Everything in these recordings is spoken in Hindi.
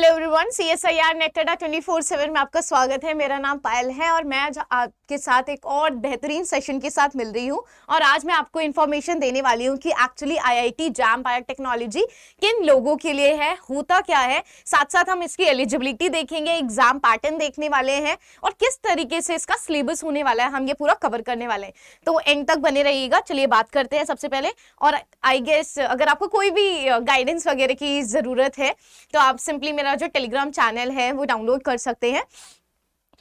हेलो एवरीवन, CSIR नेट अड्डा 24/7 में आपका स्वागत है। मेरा नाम पायल है और मैं आज आपके साथ एक और बेहतरीन सेशन के साथ मिल रही हूँ। और आज मैं आपको इन्फॉर्मेशन देने वाली हूँ कि एक्चुअली IIT जैम बायोटेक्नोलॉजी किन लोगों के लिए है, होता क्या है। साथ साथ हम इसकी एलिजिबिलिटी देखेंगे, एग्जाम पैटर्न देखने वाले हैं और किस तरीके से इसका सिलेबस होने वाला है, हम ये पूरा कवर करने वाले हैं। तो एंड तक बने रहिएगा। चलिए बात करते हैं सबसे पहले। और आई गेस अगर आपको कोई भी गाइडेंस वगैरह की ज़रूरत है तो आप सिंपली मेरा जो टेलीग्राम चैनल है वो डाउनलोड कर सकते हैं।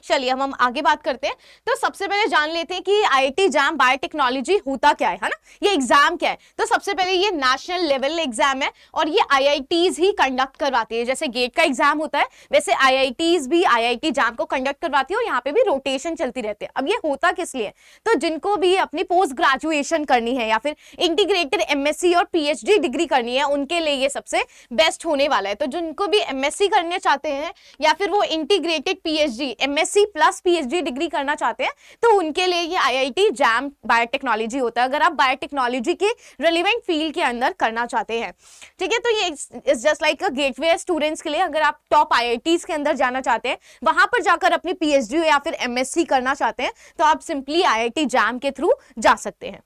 चलिए हम आगे बात करते हैं। तो सबसे पहले जान लेते हैं कि IIT जैम बायोटेक्नोलॉजी होता क्या है ना, ये एग्जाम क्या है। तो सबसे पहले ये नेशनल लेवल एग्जाम है और ये IITs ही कंडक्ट करवाती है। जैसे गेट का एग्जाम होता है वैसे IITs भी IIT जैम को कंडक्ट करवाती है और यहाँ पे भी रोटेशन चलती रहती है। अब ये होता किस लिए, तो जिनको भी अपनी पोस्ट ग्रेजुएशन करनी है या फिर इंटीग्रेटेड MSc और PhD डिग्री करनी है उनके लिए ये सबसे बेस्ट होने वाला है। तो जिनको भी MSc करने चाहते हैं या फिर वो integrated PhD MSc plus PhD degree करना चाहते हैं तो उनके लिए ये IIT जैम बायोटेक्नोलॉजी होता है, अगर आप बायोटेक्नोलॉजी के रिलेवेंट फील्ड के अंदर करना चाहते हैं। ठीक है, तो ये is just like a gateway students के लिए। अगर आप टॉप IITs के अंदर जाना चाहते हैं, वहां पर जाकर अपनी PhD या फिर MSc करना चाहते हैं तो आप सिंपली IIT जैम के थ्रू जा सकते हैं।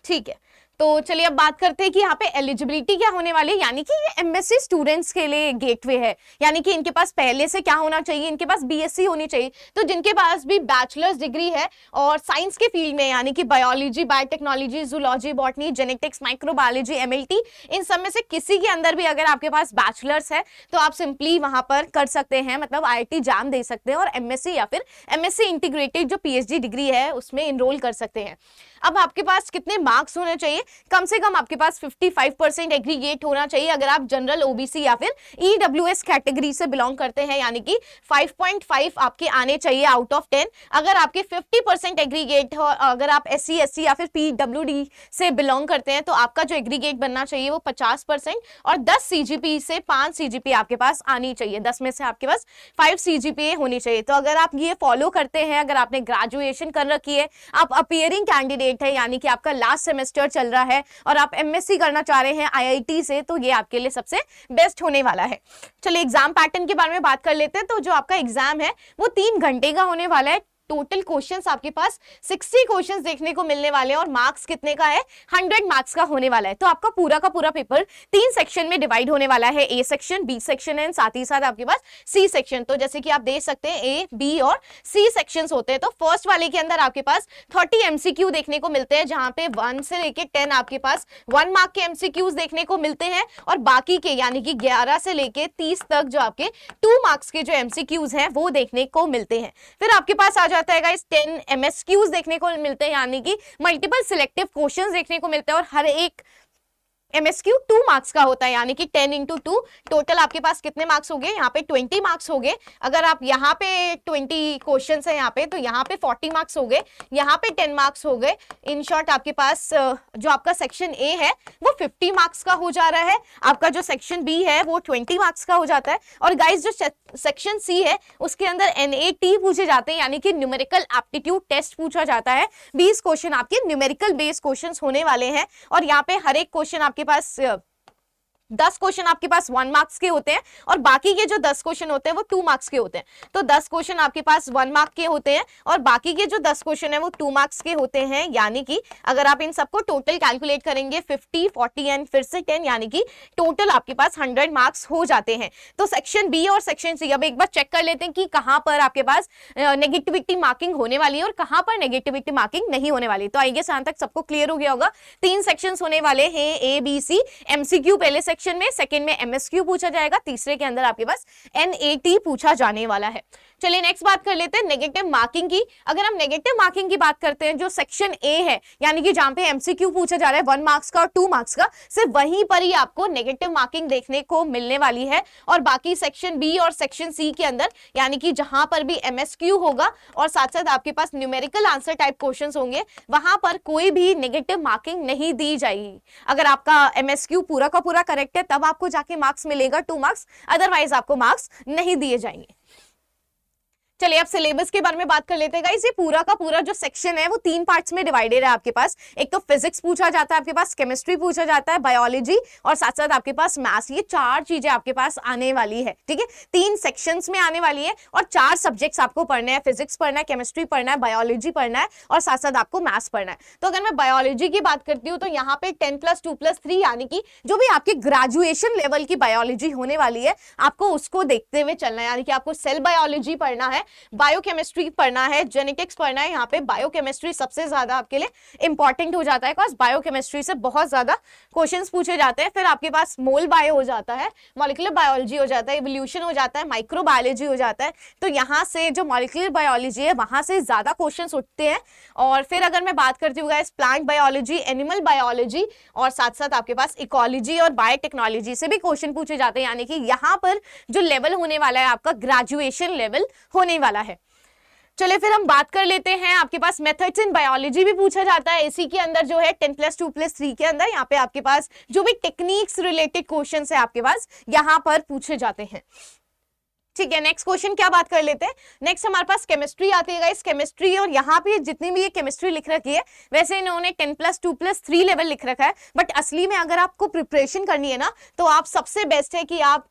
ठीक है, तो चलिए अब बात करते हैं कि यहाँ पे एलिजिबिलिटी क्या होने वाली है। यानी कि ये MSc स्टूडेंट्स के लिए गेटवे है, यानी कि इनके पास पहले से क्या होना चाहिए, इनके पास BSc होनी चाहिए। तो जिनके पास भी बैचलर्स डिग्री है और साइंस के फील्ड में यानी कि biology, biotechnology, zoology, botany, genetics, microbiology, MLT, इन सब में से किसी के अंदर भी अगर आपके पास बैचलर्स है तो आप सिंपली वहां पर कर सकते हैं, मतलब IIT जैम दे सकते हैं और MSc या फिर MSc इंटीग्रेटेड जो PhD डिग्री है उसमें इनरोल कर सकते हैं। अब आपके पास कितने मार्क्स होने चाहिए, कम से कम आपके पास 55% एग्रीगेट होना चाहिए अगर आप जनरल OBC या फिर EWS कैटेगरी से बिलोंग करते हैं, यानी कि 5.5 आपके आने चाहिए आउट ऑफ 10। अगर आपके 50% एग्रीगेट हो, अगर आप SC SC या फिर PWD से बिलोंग करते हैं तो आपका जो एग्रीगेट बनना चाहिए वो 50% और 10 CGPA से 5 CGPA आपके पास आनी चाहिए। 10 में से आपके पास 5 CGPA होनी चाहिए। तो अगर आप ये फॉलो करते हैं, अगर आपने ग्रेजुएशन कर रखी है, आप अपीयरिंग कैंडिडेट है यानी कि आपका लास्ट सेमेस्टर चल रहा है और आप MSc करना चाह रहे हैं IIT से, तो ये आपके लिए सबसे बेस्ट होने वाला है। चलिए एग्जाम पैटर्न के बारे में बात कर लेते हैं। तो जो आपका एग्जाम है वो 3 घंटे का होने वाला है। टोटल क्वेश्चंस आपके पास 60 क्वेश्चंस देखने को मिलने वाले हैं और मार्क्स कितने का है, 100 मार्क्स का होने वाला है। तो आपका पूरा का पूरा पेपर 3 सेक्शन में डिवाइड होने वाला है, A section, B section and साथ ही साथ आपके पास C सेक्शन। तो जैसे कि आप देख सकते हैं A, B और C सेक्शंस होते हैं। तो फर्स्ट वाले के अंदर आपके पास 30 MCQ देखने को मिलते हैं, जहां पे 1 से लेके 10 आपके पास 1 मार्क के MCQs देखने को मिलते हैं और बाकी के यानी कि 11 से लेके 30 तक जो आपके 2 मार्क्स के जो MCQs हैं वो देखने को मिलते हैं। फिर आपके पास आ जाता है गाइस 10 MSQs देखने को मिलते हैं, यानी कि मल्टीपल सिलेक्टिव क्वेश्चंस देखने को मिलते हैं और हर एक MSQ 2 मार्क्स का होता है, यानी कि 10 × 2 टोटल आपके पास कितने मार्क्स हो गए, यहाँ पे 20 मार्क्स हो गए। अगर आप यहाँ पे 20 क्वेश्चंस है यहाँ पे तो यहाँ पे 40 मार्क्स हो गए, यहाँ पे 10 मार्क्स हो गए। इन शॉर्ट आपके पास जो आपका सेक्शन A है वो 50 मार्क्स का हो जा रहा है, आपका जो सेक्शन B है वो 20 मार्क्स का हो जाता है। और गाइस जो सेक्शन C है उसके अंदर NAT पूछे जाते हैं, यानी कि न्यूमेरिकल एप्टीट्यूड टेस्ट पूछा जाता है। 20 क्वेश्चन आपके न्यूमेरिकल बेस्ड क्वेश्चंस होने वाले हैं और यहाँ पे हर एक क्वेश्चन आपके पास 10 क्वेश्चन आपके पास 1 मार्क्स के होते हैं और बाकी के जो 10 क्वेश्चन होते हैं वो 2 मार्क्स के होते हैं। तो 10 क्वेश्चन आपके पास 1 मार्क के होते हैं और बाकी के जो 10 क्वेश्चन है वो 2 मार्क्स के होते हैं, यानी कि अगर आप इन सबको टोटल कैलकुलेट करेंगे 50, 40 एंड फिर से 10, यानी कि टोटल आपके पास 100 मार्क्स हो जाते हैं। तो सेक्शन B और सेक्शन C अब एक बार चेक कर लेते हैं कि कहां पर आपके पास नेगेटिविटी मार्किंग होने वाली है और कहां पर नेगेटिविटी मार्किंग नहीं होने वाली। तो आइए यहां तक सबको क्लियर हो गया होगा। 3 सेक्शंस होने वाले हैं, A, B, C। MCQ पहले सेक्शन में, सेकंड में MSQ पूछा जाएगा, तीसरे के अंदर आपके पास NAT पूछा जाने वाला है। चलिए नेक्स्ट बात कर लेते हैं नेगेटिव मार्किंग की। अगर हम नेगेटिव मार्किंग की बात करते हैं, जो सेक्शन A है यानी कि जहां पे MCQ पूछा जा रहा है 1 मार्क्स का और 2 मार्क्स का, सिर्फ वहीं पर ही आपको नेगेटिव मार्किंग देखने को मिलने वाली है। और बाकी सेक्शन B और सेक्शन C के अंदर यानी कि जहां पर भी MSQ होगा और साथ साथ आपके पास न्यूमेरिकल आंसर टाइप क्वेश्चंस होंगे, वहां पर कोई भी नेगेटिव मार्किंग नहीं दी जाएगी। अगर आपका MSQ पूरा का पूरा करेक्ट है तब आपको जाके मार्क्स मिलेगा 2 मार्क्स, अदरवाइज आपको मार्क्स नहीं दिए जाएंगे। चलिए अब सिलेबस के बारे में बात कर लेते हैं गाइस। ये पूरा का पूरा जो सेक्शन है वो 3 पार्ट्स में डिवाइडेड है आपके पास। एक तो फिजिक्स पूछा जाता है आपके पास, केमिस्ट्री पूछा जाता है, बायोलॉजी और साथ साथ आपके पास मैथ्स। ये 4 चीजें आपके पास आने वाली है, ठीक है। 3 सेक्शंस में आने वाली है और 4 सब्जेक्ट्स आपको पढ़ने हैं। फिजिक्स पढ़ना है, केमिस्ट्री पढ़ना है, बायोलॉजी पढ़ना है और साथ साथ आपको मैथ्स पढ़ना है। तो अगर मैं बायोलॉजी की बात करती हूँ तो यहाँ पे 10+2+3 यानी कि जो भी आपकी ग्रेजुएशन लेवल की बायोलॉजी होने वाली है आपको उसको देखते हुए चलना है। यानी कि आपको सेल बायोलॉजी पढ़ना है, बायोकेमिस्ट्री पढ़ना है, जेनेटिक्स पढ़ना है। यहाँ पे बायोकेमिस्ट्री सबसे ज्यादा आपके लिए इंपॉर्टेंट हो जाता है, बिकॉज बायोकेमिस्ट्री से बहुत ज्यादा क्वेश्चंस पूछे जाते हैं। फिर आपके पास मोल बायो हो जाता है, मॉलिक्यूलर बायोलॉजी हो जाता है, इवोल्यूशन हो जाता है, माइक्रोबायोलॉजी हो जाता है। तो यहाँ से जो मॉलिक्यूलर बायोलॉजी है वहां से ज्यादा क्वेश्चंस उठते हैं। और फिर अगर मैं बात करती हूँ guys plant biology, animal biology और साथ साथ आपके पास इकोलॉजी और बायोटेक्नोलॉजी से भी क्वेश्चन पूछे जाते हैं। यानी कि यहाँ पर जो लेवल होने वाला है आपका ग्रेजुएशन लेवल होने वाला है। चलिए फिर हम बात कर लेते हैं, आपके पास मेथड्स इन बायोलॉजी भी पूछा जाता है इसी के अंदर जो है 10+2+3 के अंदर। यहाँ पे आपके पास जो भी टेक्निक्स रिलेटेड क्वेश्चंस है आपके पास यहाँ पर पूछे जाते हैं, ठीक है। नेक्स्ट क्वेश्चन क्या बात कर लेते हैं। नेक्स्ट हमारे पास केमिस्ट्री आती है गाइस। केमिस्ट्री और यहाँ पे जितनी भी ये केमिस्ट्री लिख रखी है वैसे इन्होंने 10+2+3 लेवल लिख रखा है, बट असली में अगर आपको प्रिपरेशन करनी है ना तो आप सबसे बेस्ट है कि आप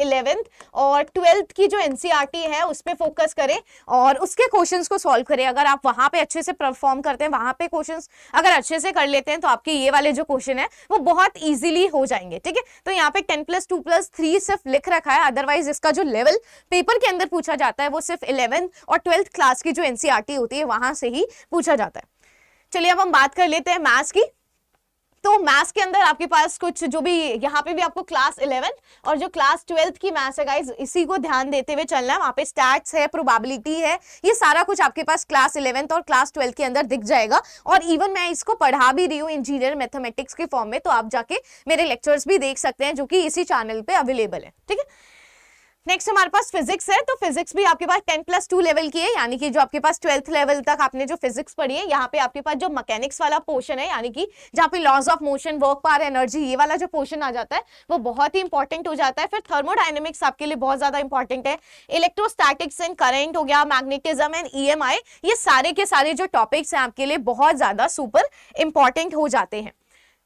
11th और 12th की जो एनसीईआरटी है उस पर फोकस करें और उसके क्वेश्चंस को सॉल्व करें। अगर आप वहां पे अच्छे से परफॉर्म करते हैं, वहां पे क्वेश्चंस अगर अच्छे से कर लेते हैं तो आपके ये वाले जो क्वेश्चन है वो बहुत ईजिली हो जाएंगे, ठीक है। तो यहाँ पे 10+2+3 सिर्फ लिख रखा है, अदरवाइज इसका जो लेवल पेपर के अंदर पूछा जाता है वो सिर्फ 11th और 12th क्लास की जो एनसीईआरटी होती है वहां से ही पूछा जाता है। चलिए अब हम बात कर लेते हैं मैथ्स की। तो मैथ्स के अंदर आपके पास कुछ जो भी यहाँ पे भी आपको क्लास 11 और जो क्लास 12 की मैथ्स है गाइस इसी को ध्यान देते हुए चलना है। वहाँ पे स्टैट्स है, प्रोबेबिलिटी है, ये सारा कुछ आपके पास क्लास 11 और क्लास 12 के अंदर दिख जाएगा। और इवन मैं इसको पढ़ा भी रही हूँ इंजीनियर मैथमेटिक्स के फॉर्म में, तो आप जाके मेरे लेक्चर्स भी देख सकते हैं जो कि इसी चैनल पे अवेलेबल है, ठीक है। नेक्स्ट हमारे पास फिजिक्स है। तो फिजिक्स भी आपके पास 10+2 लेवल की है, यानी कि जो आपके पास 12th लेवल तक आपने जो फिजिक्स पढ़ी है यहाँ पे आपके पास जो मैकेनिक्स वाला पोर्शन है, यानी कि जहाँ पे laws of motion, work, power, energy, ये वाला जो पोर्शन आ जाता है वो बहुत ही इंपॉर्टेंट हो जाता है। फिर थर्मोडायनेमिक्स आपके लिए बहुत ज्यादा इंपॉर्टेंट है। इलेक्ट्रोस्टैटिक्स एंड करंट हो गया, मैग्नेटिज्म एंड ईएमआई, ये सारे के सारे जो टॉपिक्स हैं आपके लिए बहुत ज्यादा सुपर इंपॉर्टेंट हो जाते हैं।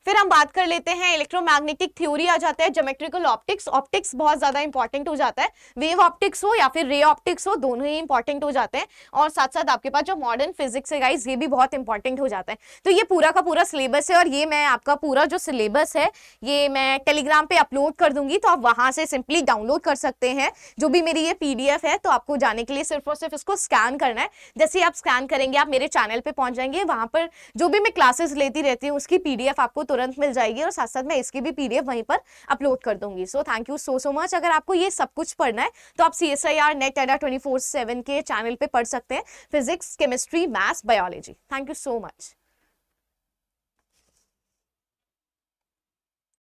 फिर हम बात कर लेते हैं इलेक्ट्रोमैग्नेटिक थ्योरी आ जाता है, ज्योमेट्रिकल ऑप्टिक्स, ऑप्टिक्स बहुत ज्यादा इंपॉर्टेंट हो जाता है। वेव ऑप्टिक्स हो या फिर रे ऑप्टिक्स हो, दोनों ही इंपॉर्टेंट हो जाते हैं। और साथ साथ आपके पास जो मॉडर्न फिजिक्स है गाइस ये भी बहुत इंपॉर्टेंट हो जाता है। तो ये पूरा का पूरा सिलेबस है और ये मैं आपका पूरा जो सिलेबस है ये मैं टेलीग्राम पे अपलोड कर दूंगी, तो आप वहां से सिंपली डाउनलोड कर सकते हैं। जो भी मेरी ये PDF है तो आपको जाने के लिए सिर्फ और सिर्फ इसको स्कैन करना है। जैसे ही आप स्कैन करेंगे आप मेरे चैनल पे पहुंच जाएंगे, वहां पर जो भी मैं क्लासेस लेती रहती हूँ उसकी PDF आपको तुरंत मिल जाएगी और साथ साथ मैं इसकी भी PDF वहीं पर अपलोड कर दूंगी। So thank you so much. अगर आपको ये सब कुछ पढ़ना है तो आप CSIR नेट अड्डा 24/7 के चैनल पे पढ़ सकते हैं, physics, chemistry, maths, biology. Thank you so much.